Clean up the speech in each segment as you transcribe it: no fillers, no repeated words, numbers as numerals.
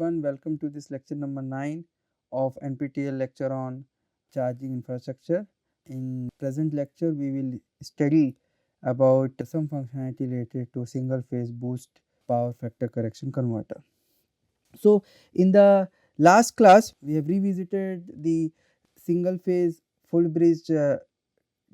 everyone, welcome to this lecture number 9 of NPTEL lecture on charging infrastructure. In present lecture we will study about some functionality related to single phase boost power factor correction converter. So in the last class we have revisited the single phase full bridge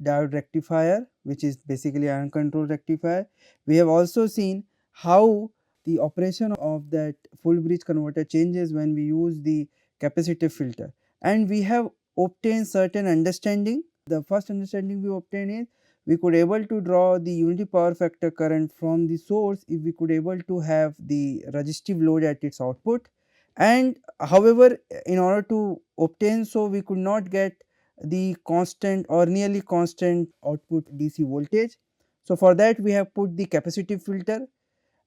diode rectifier, which is basically an uncontrolled rectifier. We have also seen how the operation of that full bridge converter changes when we use the capacitive filter, and we have obtained certain understanding. The first understanding we obtained is we could able to draw the unity power factor current from the source if we could able to have the resistive load at its output, and however in order to obtain so we could not get the constant or nearly constant output DC voltage. So for that we have put the capacitive filter,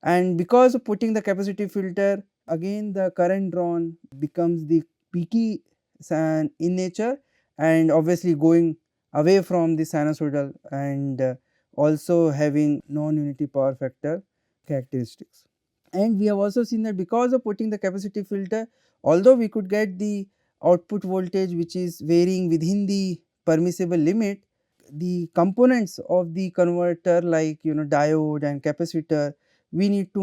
and because of putting the capacitive filter, again the current drawn becomes the peaky in nature, and obviously going away from the sinusoidal, and also having non-unity power factor characteristics. And we have also seen that because of putting the capacitive filter, although we could get the output voltage which is varying within the permissible limit, the components of the converter like diode and capacitor, we need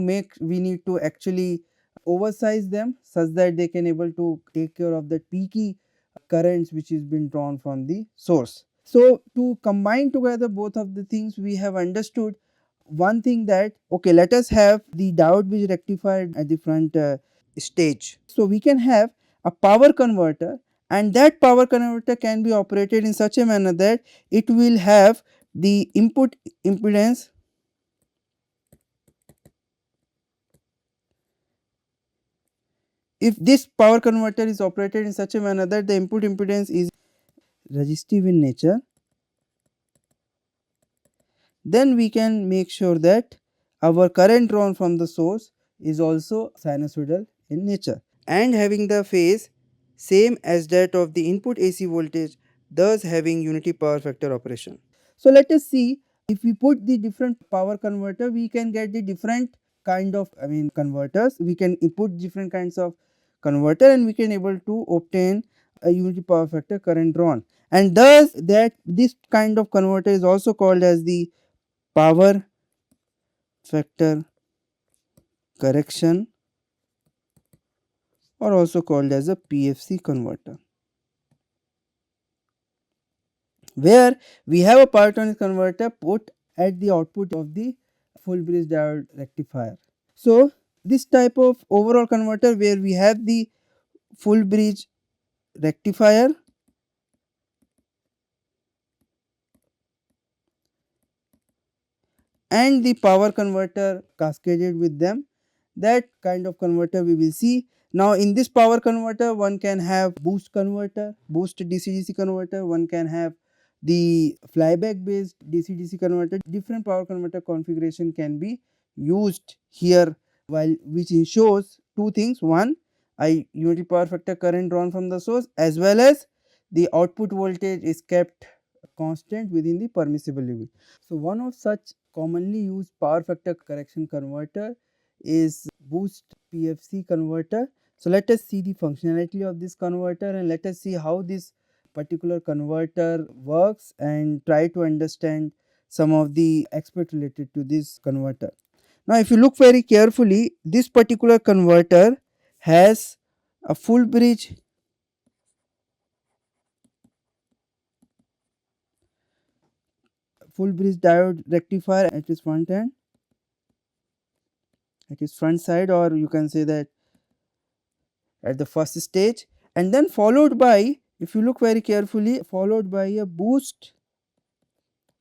to actually oversize them such that they can able to take care of that peaky currents which is been drawn from the source. So to combine together both of the things, we have understood one thing, that okay, let us have the diode bridge rectifier at the front stage. So we can have a power converter, and that power converter can be operated in such a manner that it will have the input impedance if this power converter is operated in such a manner that the input impedance is resistive in nature, then we can make sure that our current drawn from the source is also sinusoidal in nature and having the phase same as that of the input AC voltage, thus having unity power factor operation. So let us see, if we put the different power converter, we can get the different kind of converters. We can input different kinds of converter and we can able to obtain a unity power factor current drawn, and thus that this kind of converter is also called as the power factor correction, or also called as a PFC converter, where we have a power transient converter put at the output of the full bridge diode rectifier. So this type of overall converter where we have the full bridge rectifier and the power converter cascaded with them, that kind of converter we will see. Now in this power converter one can have boost converter, boost DC-DC converter, one can have the flyback based DC-DC converter. Different power converter configuration can be used here, while which ensures two things: one, a unity power factor current drawn from the source, as well as the output voltage is kept constant within the permissible limit. So one of such commonly used power factor correction converter is boost PFC converter. So let us see the functionality of this converter and let us see how this particular converter works and try to understand some of the aspects related to this converter. Now if you look very carefully, this particular converter has a full bridge diode rectifier at its front end, at its front side, or you can say that at the first stage, and then followed by, if you look very carefully, followed by a boost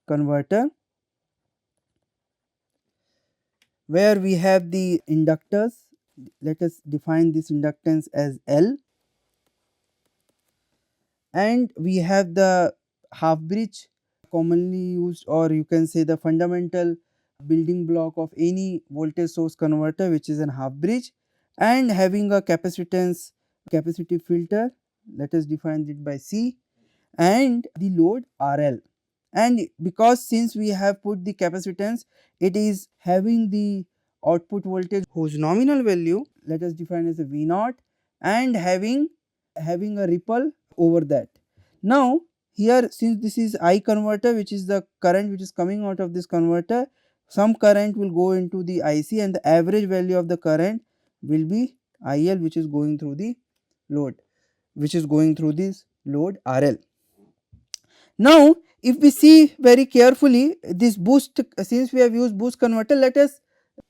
converter where we have the inductors. Let us define this inductance as L, and we have the half bridge, commonly used, or you can say the fundamental building block of any voltage source converter, which is a half bridge, and having a capacitance capacitive filter. Let us define it by C, and the load RL. And because since we have put the capacitance, it is having the output voltage whose nominal value let us define as a V naught and having a ripple over that. Now here, since this is I converter, which is the current which is coming out of this converter, some current will go into the IC and the average value of the current will be IL, which is going through the load, which is going through this load RL. Now if we see very carefully this boost, since we have used boost converter, let us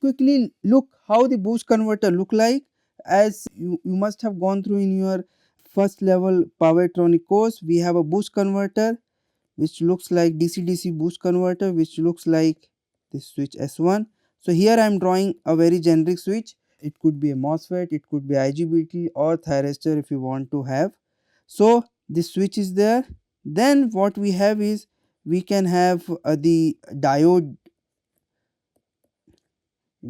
quickly look how the boost converter look like. As you must have gone through in your first level power electronic course, we have a boost converter which looks like DC-DC boost converter, which looks like this switch S1. So here I am drawing a very generic switch. It could be a MOSFET, it could be IGBT or thyristor if you want to have. So this switch is there. Then what we have is we can have the diode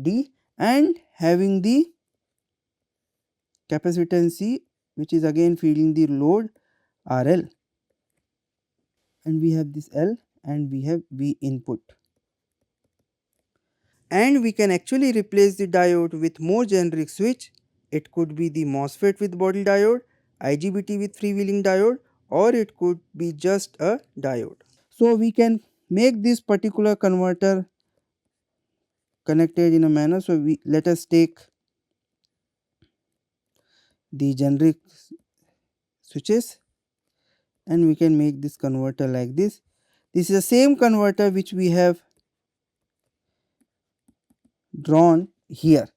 D and having the capacitance C, which is again feeding the load RL, and we have this L and we have V input. And we can actually replace the diode with more generic switch. It could be the MOSFET with body diode, IGBT with freewheeling diode, or it could be just a diode. So we can make this particular converter connected in a manner. So let us take the generic switches and we can make this converter like this. This is the same converter which we have drawn here.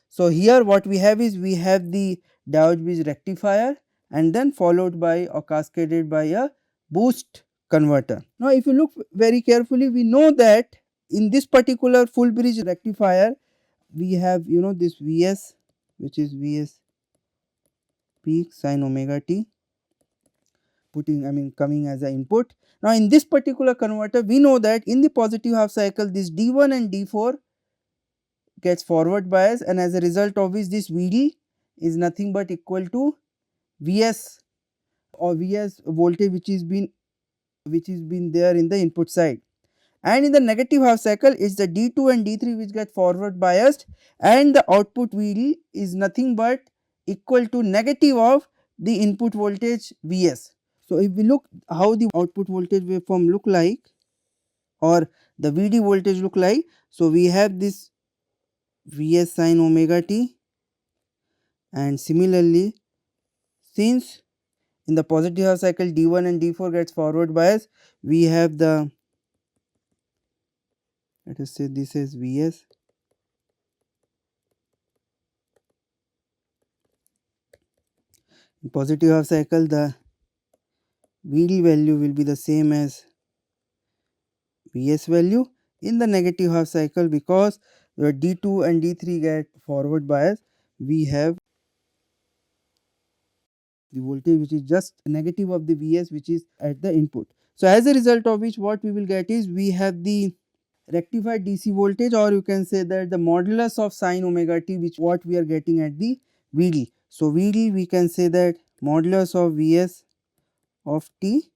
So here what we have is we have the diode bridge rectifier and then followed by or cascaded by a boost converter. Now if you look very carefully, we know that in this particular full bridge rectifier we have this Vs, which is Vs peak sin omega t coming as an input. Now in this particular converter we know that in the positive half cycle this D1 and D4 gets forward bias, and as a result of which this Vd is nothing but equal to Vs or Vs voltage which is been there in the input side. And in the negative half cycle it is the D2 and D3 which get forward biased, and the output Vd is nothing but equal to negative of the input voltage Vs. So if we look how the output voltage waveform look like or the Vd voltage look like, so we have this Vs sin omega t, and similarly since in the positive half cycle D1 and D4 gets forward bias, we have the, let us say this is Vs, in positive half cycle the Vd value will be the same as Vs value. In the negative half cycle, because your D2 and D3 get forward bias, we have the voltage which is just negative of the Vs which is at the input. So as a result of which what we will get is we have the rectified DC voltage, or you can say that the modulus of sin omega t, which what we are getting at the Vd. So Vd we can say that modulus of Vs of t,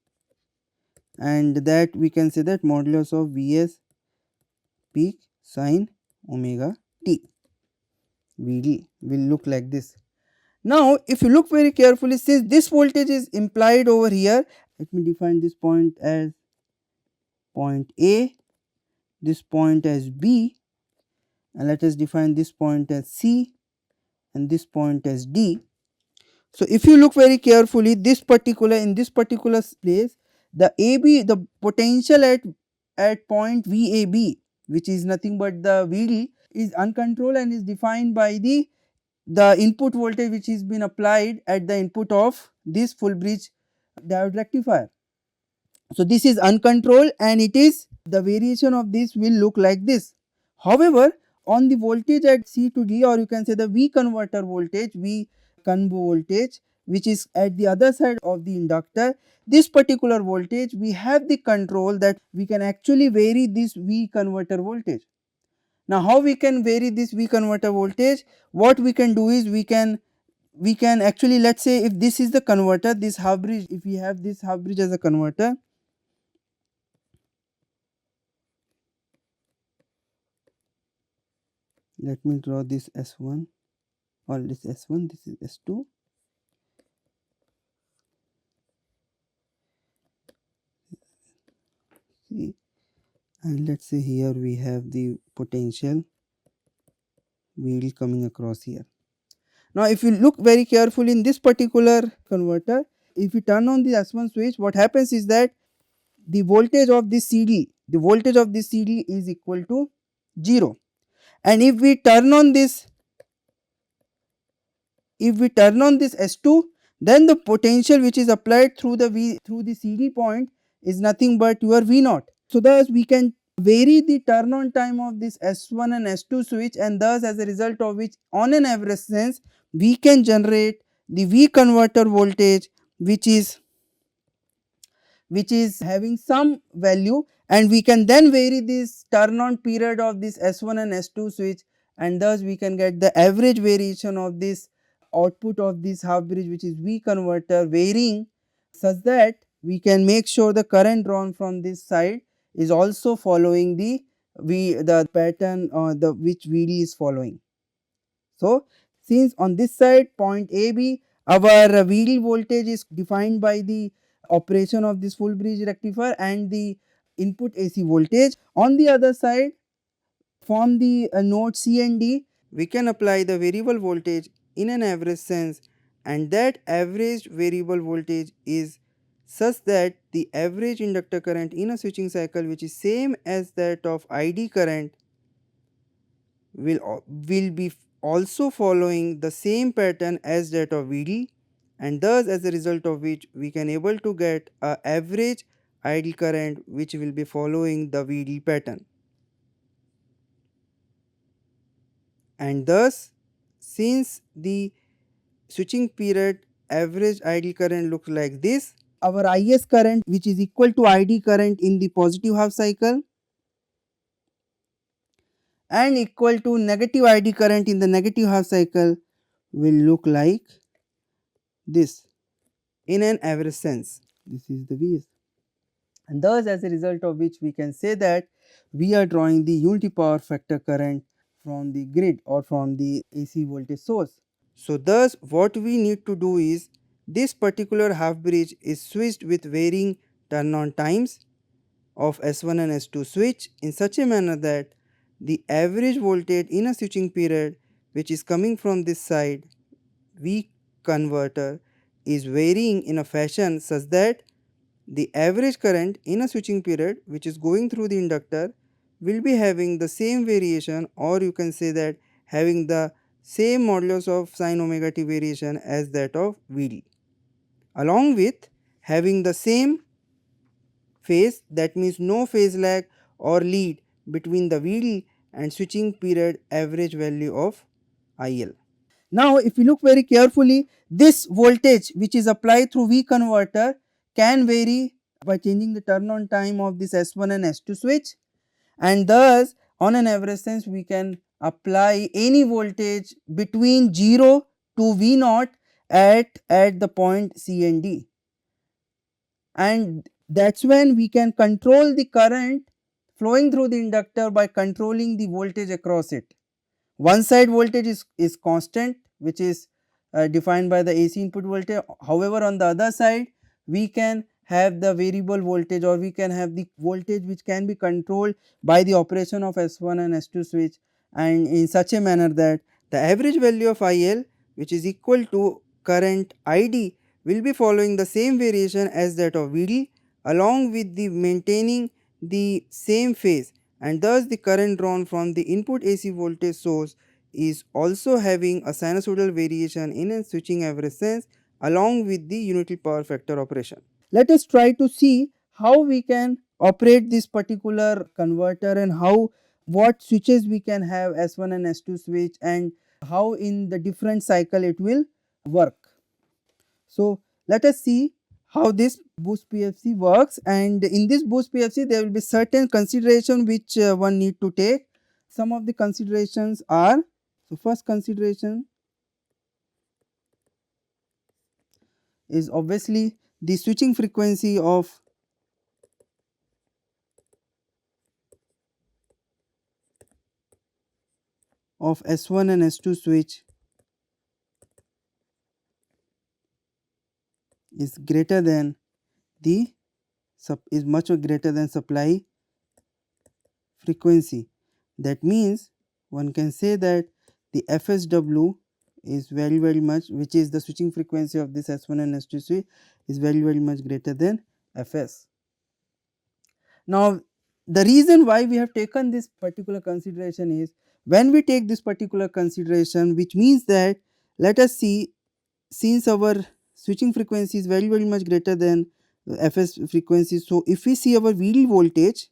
and that we can say that modulus of Vs peak sin omega t. Vd will look like this. Now if you look very carefully, since this voltage is implied over here, let me define this point as point A, this point as B, and let us define this point as C and this point as D. So if you look very carefully, in this particular place, the AB, the potential at point VAB, which is nothing but the Vd, is uncontrolled and is defined by the input voltage which is been applied at the input of this full bridge diode rectifier. So this is uncontrolled and it is the variation of this will look like this. However, on the voltage at C to D, or you can say the V converter voltage, V conv voltage, which is at the other side of the inductor, this particular voltage we have the control that we can actually vary this V converter voltage. Now how we can vary this V converter voltage? What we can do is we can actually, let us say if this is the converter, this half bridge, if we have this half bridge as a converter, Let me draw this S1 or this S1, this is S2. See, and let's say here we have the potential wheel coming across here. Now if you look very carefully in this particular converter, if you turn on the S1 switch, what happens is that the voltage of this CD, the voltage of this CD is equal to 0. And if we turn on this, S2, then the potential which is applied through the CD point is nothing but your V naught. So thus we can vary the turn on time of this S1 and S2 switch, and thus as a result of which on an average sense we can generate the V converter voltage which is having some value, and we can then vary this turn on period of this S1 and S2 switch, and thus we can get the average variation of this output of this half bridge, which is V converter, varying such that we can make sure the current drawn from this side is also following the pattern the which VD is following. So since on this side point AB, our VD voltage is defined by the operation of this full bridge rectifier and the input AC voltage. On the other side, from the node C and D, we can apply the variable voltage in an average sense, and that average variable voltage is such that the average inductor current in a switching cycle, which is same as that of ID current, will be also following the same pattern as that of VD, and thus as a result of which we can able to get a average idle current which will be following the VD pattern. And thus since the switching period average idle current looks like this, our IS current, which is equal to ID current in the positive half cycle and equal to negative ID current in the negative half cycle, will look like this in an average sense. This is the Vs, and thus as a result of which we can say that we are drawing the unity power factor current from the grid or from the AC voltage source. So thus what we need to do is, this particular half bridge is switched with varying turn on times of S1 and S2 switch in such a manner that the average voltage in a switching period which is coming from this side V converter is varying in a fashion such that the average current in a switching period which is going through the inductor will be having the same variation, or you can say that having the same modulus of sin omega t variation as that of Vd, along with having the same phase, that means no phase lag or lead between the Vd and switching period average value of IL. Now if you look very carefully, this voltage which is applied through V converter can vary by changing the turn on time of this S1 and S2 switch, and thus on an average sense we can apply any voltage between 0 to V naught at the point C and D, and that is when we can control the current flowing through the inductor by controlling the voltage across it. One side voltage is constant, which is defined by the AC input voltage. However, on the other side we can have the variable voltage, or we can have the voltage which can be controlled by the operation of S1 and S2 switch, and in such a manner that the average value of IL, which is equal to current ID, will be following the same variation as that of VD, along with the maintaining the same phase, and thus the current drawn from the input AC voltage source is also having a sinusoidal variation in a switching average sense, along with the unity power factor operation. Let us try to see how we can operate this particular converter, and how what switches we can have S1 and S2 switch, and how in the different cycle it will work. So let us see how this boost PFC works, and in this boost PFC there will be certain consideration which one need to take. Some of the considerations are, so first consideration is obviously the switching frequency of of S1 and S2 switch is greater than the is much greater than supply frequency. That means one can say that the FSW is very much, which is the switching frequency of this S1 and S2 switch, is very much greater than Fs. Now the reason why we have taken this particular consideration is, when we take this particular consideration, which means that, let us see, since our switching frequency is very much greater than Fs frequency, so if we see our VDD voltage,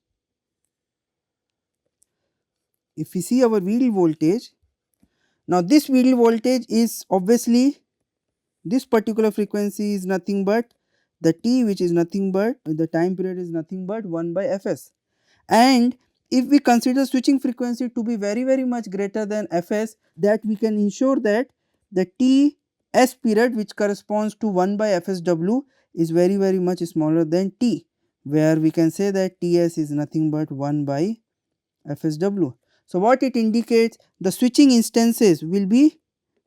now this VDD voltage is obviously, this particular frequency is nothing but the T, which is nothing but the time period is nothing but 1 by Fs. And if we consider switching frequency to be very much greater than Fs, that we can ensure that the Ts period, which corresponds to 1 by Fsw, is very much smaller than T, where we can say that Ts is nothing but 1 by Fsw. So what it indicates, the switching instances will be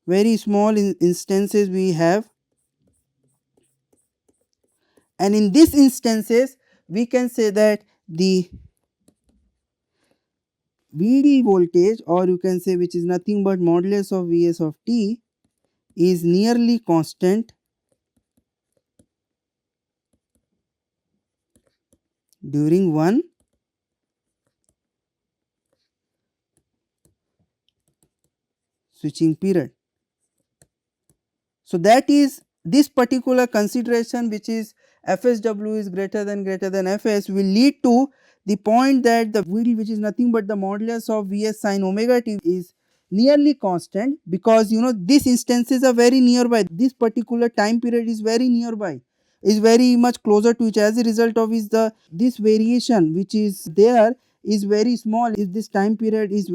very small instances we have, and in these instances we can say that the VD voltage, or you can say, which is nothing but modulus of Vs of t, is nearly constant during one switching period. So that is, this particular consideration, which is Fsw is greater than Fs, will lead to the point that the VD, which is nothing but the modulus of Vs sin omega t, is nearly constant, because these instances are very nearby, this particular time period is very nearby, is very much closer to each. As a result of this variation which is there is very small. If this time period is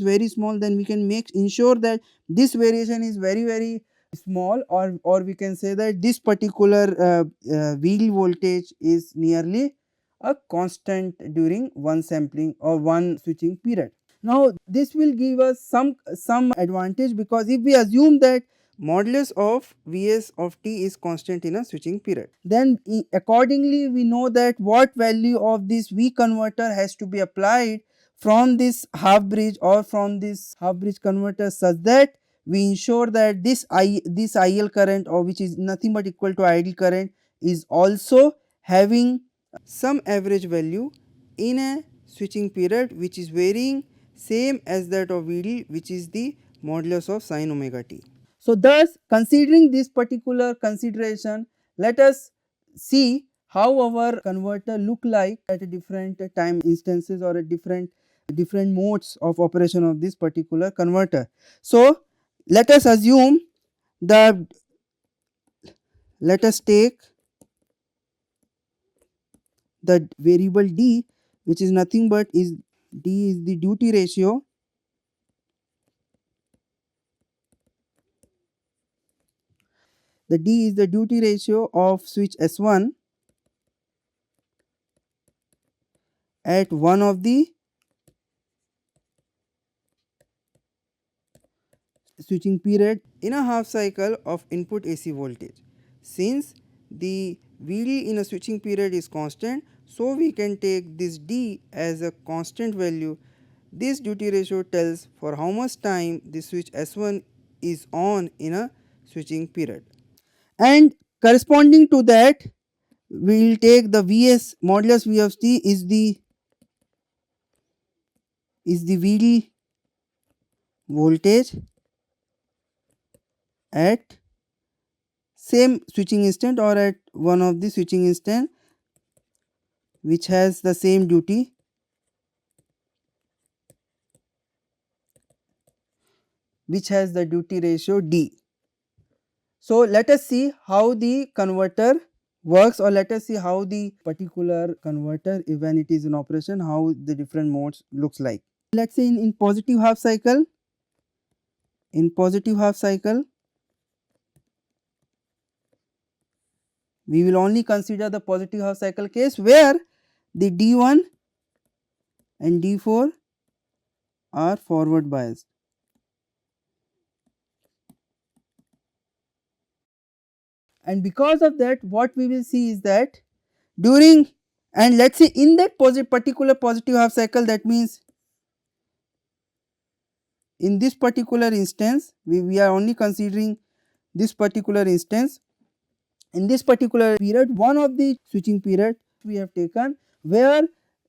very small, then we can ensure that this variation is very small, or we can say that this particular VD voltage is nearly a constant during one sampling or one switching period. Now this will give us some advantage, because if we assume that modulus of Vs of t is constant in a switching period, then accordingly we know that what value of this V converter has to be applied from this half bridge or from this half bridge converter, such that we ensure that this IL current, or which is nothing but equal to idle current, is also having some average value in a switching period which is varying same as that of VD, which is the modulus of sin omega t. So thus, considering this particular consideration, let us see how our converter look like at a different time instances, or at different modes of operation of this particular converter. So let us assume that, let us take the variable d, which is nothing but d is the duty ratio of switch S1 at one of the switching period in a half cycle of input AC voltage. Since the VD in a switching period is constant, so we can take this D as a constant value. This duty ratio tells for how much time the switch S1 is on in a switching period. And corresponding to that, we will take the Vs modulus V of t is the VD voltage at same switching instant, or at one of the switching instant which has the same duty, which has the duty ratio D. So let us see how the converter works, or let us see how the particular converter, when it is in operation, how the different modes looks like. Let us say in positive half cycle, we will only consider the positive half cycle case, where the D1 and D4 are forward biased. And because of that, what we will see is that during, and let us say in that particular positive half cycle, that means in this particular instance, we are only considering this particular instance. In this particular period, one of the switching period we have taken, where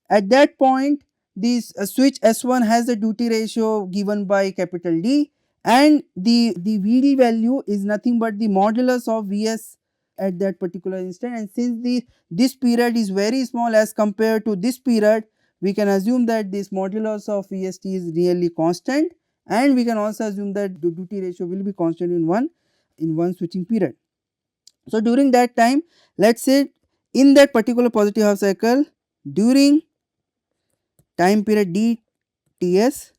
at that point this switch S1 has a duty ratio given by capital D, and the VD value is nothing but the modulus of Vs at that particular instant. And since this period is very small as compared to this period, we can assume that this modulus of Vst is really constant, and we can also assume that the duty ratio will be constant in one switching period. So, during that time, let us say in that particular positive half cycle, during time period dTs,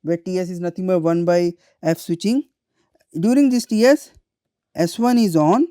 where Ts is nothing but 1 by f switching, during this Ts, S1 is on,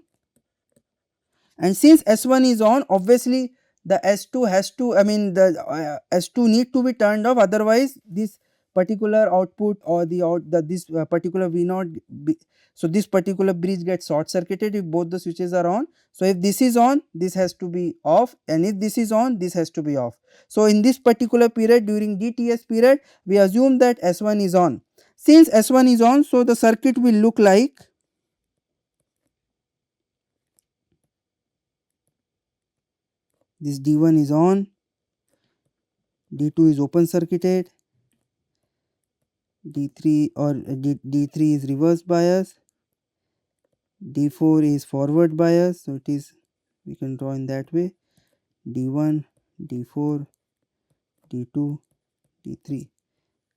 and since S1 is on, obviously the S2 has to, I mean the S2 need to be turned off, otherwise this particular output or this particular V0 so this particular bridge gets short circuited if both the switches are on. So if this is on, this has to be off, and if this is on, this has to be off. So in this particular period, during dTs period, we assume that S1 is on. Since S1 is on, so the circuit will look like this: D1 is on, D2 is open circuited, D3 or D3 is reverse bias, D4 is forward bias. So it is, we can draw in that way: D1, D4, D2, D3,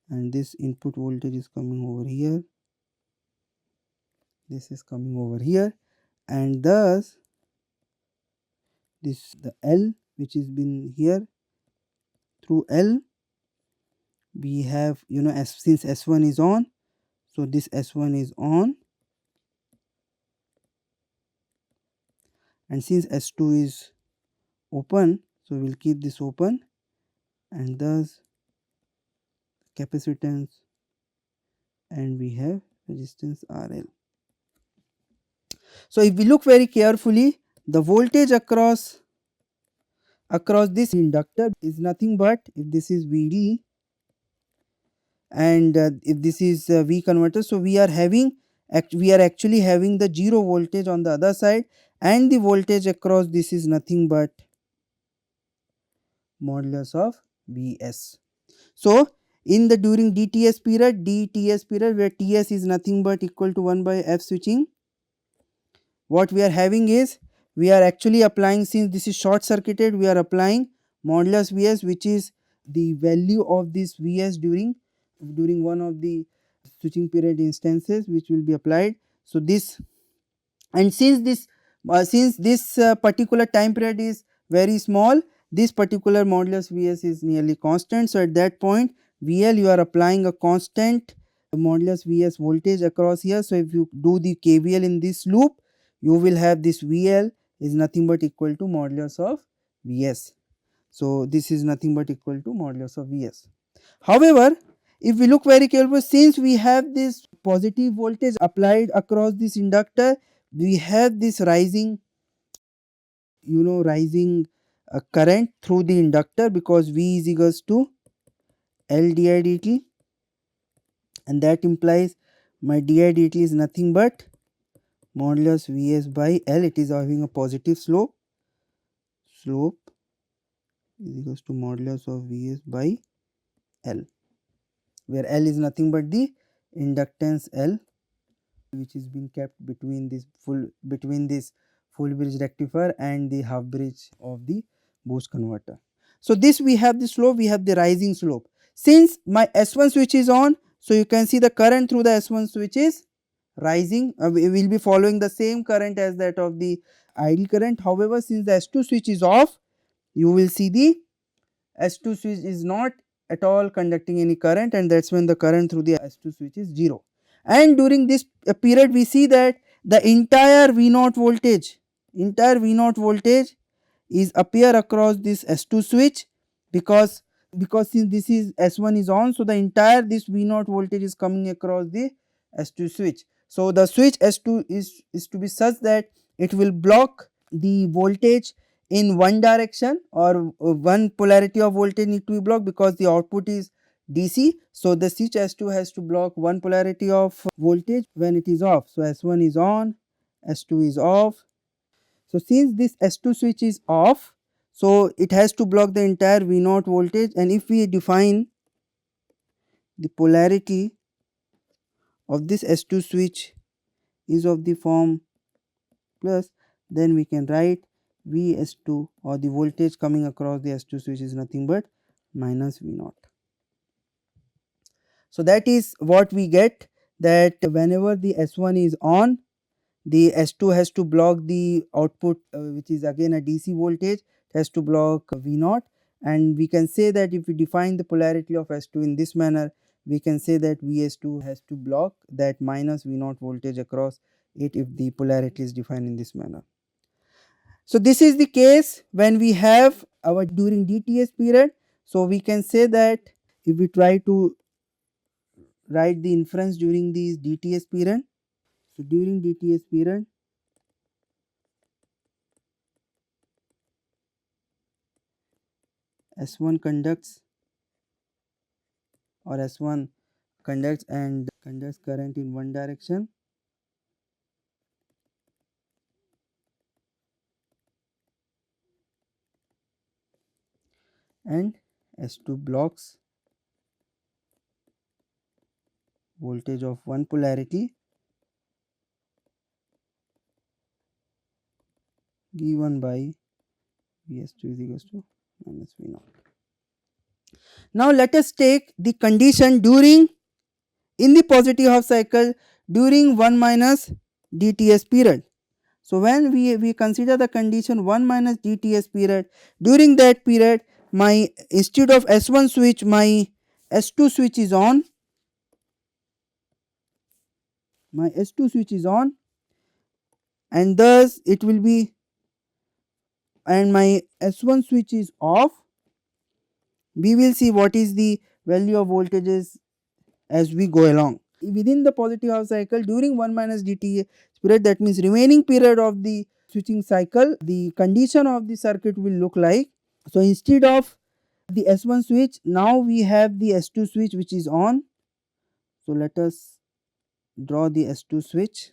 and this input voltage is coming over here, this is coming over here, and thus this the L which is been here, through L we have, since S1 is on, so this S1 is on, and since S2 is open, so we will keep this open, and thus capacitance, and we have resistance RL. So if we look very carefully, the voltage across this inductor is nothing but, if this is Vd and if this is V converter, so we are actually having the 0 voltage on the other side, and the voltage across this is nothing but modulus of Vs. So in the during dTs period, where Ts is nothing but equal to 1 by f switching, what we are having is, we are actually applying, since this is short circuited, we are applying modulus Vs, which is the value of this Vs during one of the switching period instances, which will be applied. So this, and since this particular time period is very small, this particular modulus Vs is nearly constant. So at that point, VL, you are applying a constant modulus Vs voltage across here. So if you do the KVL in this loop, you will have this VL is nothing but equal to modulus of Vs. So this is nothing but equal to modulus of Vs. However, if we look very carefully, since we have this positive voltage applied across this inductor, we have this rising current through the inductor, because V is equals to L di dt, and that implies my di dt is nothing but modulus Vs by L. It is having a positive slope is equals to modulus of Vs by L, where L is nothing but the inductance L, which is being kept between this full bridge rectifier and the half bridge of the boost converter. So this, we have the slope, we have the rising slope. Since my S1 switch is on, so you can see the current through the S1 switch is rising. We will be following the same current as that of the ideal current. However, since the S2 switch is off, you will see the S2 switch is not at all conducting any current, and that is when the current through the S2 switch is 0. And during this period, we see that the entire V0 voltage is appear across this S2 switch, because because since this is S1 is on, so the entire this V0 voltage is coming across the S2 switch. So the switch S2 is to be such that it will block the voltage in one direction, or one polarity of voltage need to be blocked because the output is DC. So the switch S2 has to block one polarity of voltage when it is off. So S1 is on, S2 is off. So since this S2 switch is off, so it has to block the entire V0 voltage, and if we define the polarity of this S2 switch is of the form plus, then we can write Vs2, or the voltage coming across the S2 switch is nothing but minus V0. So that is what we get, that whenever the S1 is on, the S2 has to block the output, which is again a DC voltage, has to block V0, and we can say that if we define the polarity of S2 in this manner, we can say that Vs2 has to block that minus V0 voltage across it if the polarity is defined in this manner. So this is the case when we have our during DTS period. So we can say that if we try to write the inference during this DTS period, so during DTS period, S1 conducts, or S1 conducts and conducts current in one direction, and S2 blocks voltage of one polarity given by Vs2 is equals to minus V0. Now let us take the condition during in the positive half cycle during 1 minus DTS period. So when we consider the condition 1 minus DTS period, during that period my instead of S1 switch, my S2 switch is on, my S2 switch is on, and thus it will be, and my S1 switch is off. We will see what is the value of voltages as we go along. Within the positive half cycle during 1 minus DTS period, that means remaining period of the switching cycle, the condition of the circuit will look like. So instead of the S1 switch, now we have the S2 switch which is on. So let us draw the S2 switch.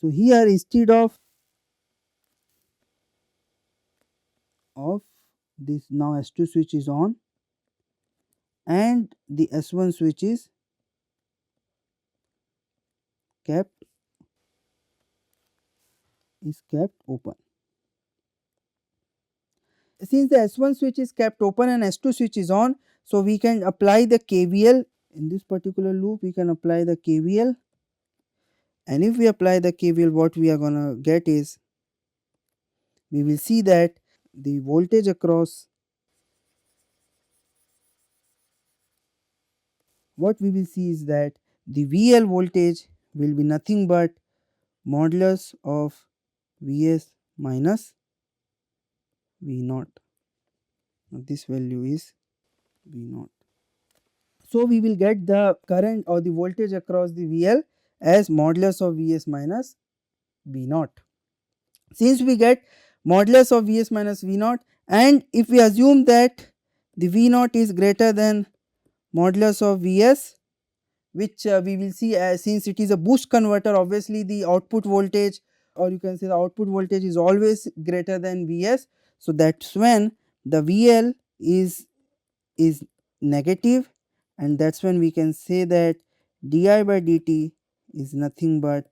So here instead of this, now S2 switch is on and the S1 switch is kept open. Since the S1 switch is kept open and S2 switch is on, so we can apply the KVL in this particular loop. We can apply the KVL, and if we apply the KVL, what we are gonna get is, we will see that the voltage across, what we will see is that the VL voltage will be nothing but modulus of Vs minus V0. Now this value is V0. So we will get the current or the voltage across the VL as modulus of Vs minus V0. Since we get modulus of Vs minus V0, and if we assume that the V0 is greater than modulus of Vs, which we will see, as since it is a boost converter, obviously the output voltage, or you can say the output voltage, is always greater than Vs. So that's when the VL is negative, and that's when we can say that di by dt is nothing but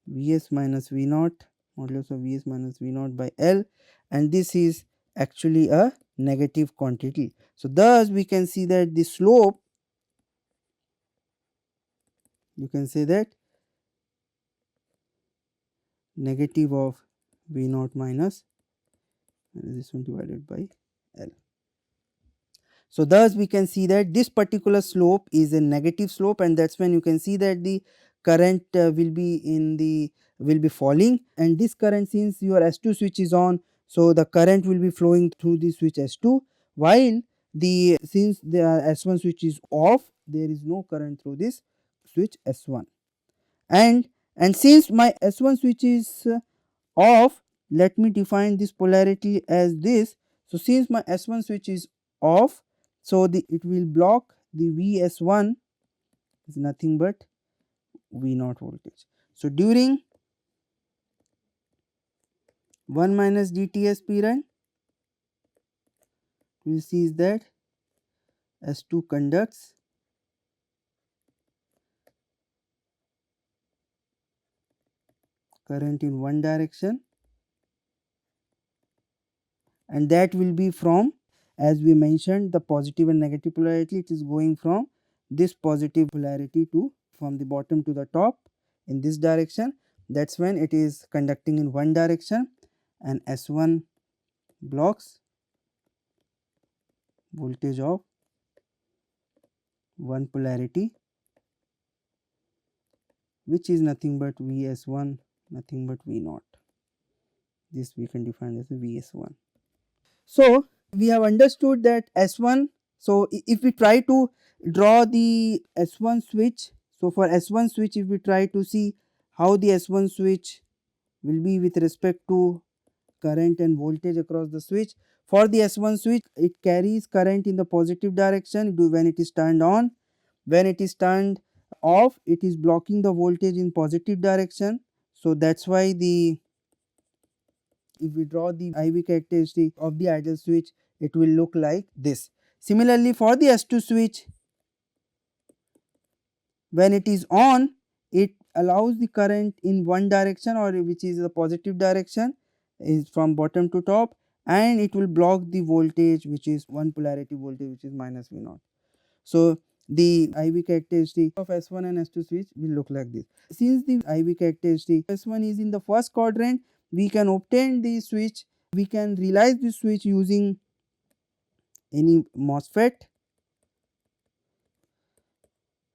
Vs minus V0, modulus of Vs minus V0 by L, and this is actually a negative quantity. So thus we can see that the slope, you can say that negative of V0 minus this one divided by L. So thus we can see that this particular slope is a negative slope, and that's when you can see that the current will be falling, and this current, since your S2 switch is on, So the current will be flowing through the switch S2, while since the S1 switch is off, there is no current through this switch S1. And since my S1 switch is off, let me define this polarity as this. So since my S1 switch is off, so it will block the Vs1 is nothing but V0 voltage. So during 1 minus dTs period, we will see is that S2 conducts current in one direction, and that will be from, as we mentioned, the positive and negative polarity. It is going from this positive polarity to from the bottom to the top in this direction. That's when it is conducting in one direction, and S1 blocks voltage of one polarity, which is nothing but Vs1, nothing but V0. This we can define as a Vs1. So we have understood that S1. So if we try to draw the S1 switch, so for S1 switch, if we try to see how the S1 switch will be with respect to current and voltage across the switch. For the S1 switch, it carries current in the positive direction when it is turned on. When it is turned off, it is blocking the voltage in positive direction. So that's why if we draw the IV characteristic of the ideal switch, it will look like this. Similarly, for the S2 switch, when it is on, it allows the current in one direction, or which is the positive direction, is from bottom to top, and it will block the voltage, which is one polarity voltage, which is minus V0. So the IV characteristic of S1 and S2 switch will look like this. Since the IV characteristic S1 is in the first quadrant, we can obtain the switch, we can realize the switch using any MOSFET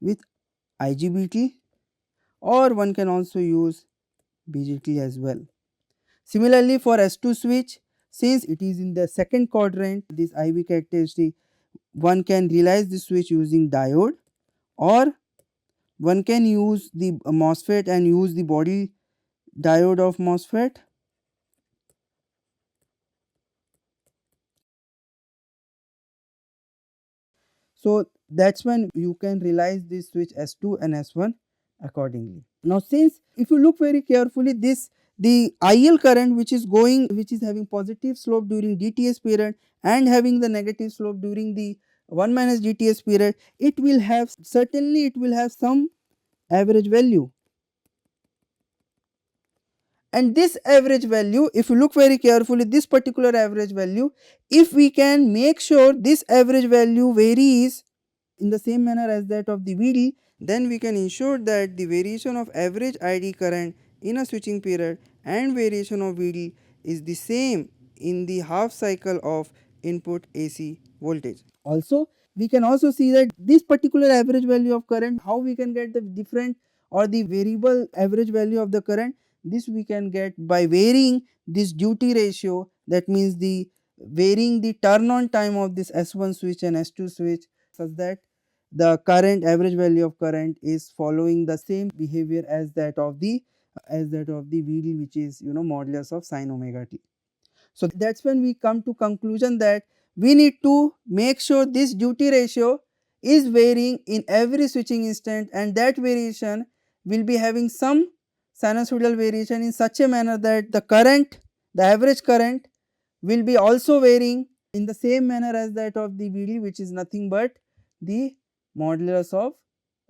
with IGBT, or one can also use BJT as well. Similarly, for S2 switch, since it is in the second quadrant, this IV characteristic, one can realize the switch using diode, or one can use the MOSFET and use the body diode of MOSFET. So that's when you can realize this switch S2 and S1 accordingly. Now since if you look very carefully, the IL current which is having positive slope during DTS period and having the negative slope during the 1 minus DTS period, it will have some average value. And this average value, if you look very carefully, this particular average value, if we can make sure this average value varies in the same manner as that of the VD, then we can ensure that the variation of average ID current in a switching period and variation of VD is the same in the half cycle of input AC voltage. Also, we can also see that this particular average value of current, how we can get the different or the variable average value of the current, this we can get by varying this duty ratio, that means the varying the turn on time of this S1 switch and S2 switch, such that the current average value of current is following the same behavior as that of the VD, which is modulus of sin omega t. So that's when we come to conclusion that we need to make sure this duty ratio is varying in every switching instant, and that variation will be having some sinusoidal variation in such a manner that the average current will be also varying in the same manner as that of the VD, which is nothing but the modulus of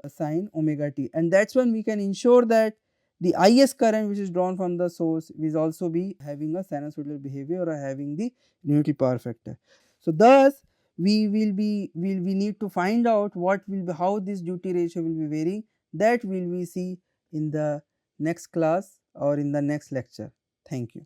sin omega t. And that's when we can ensure that the IS current which is drawn from the source will also be having a sinusoidal behavior or having the unity power factor. So thus we need to find out how this duty ratio will be varying. That will we see in the next class or in the next lecture. Thank you.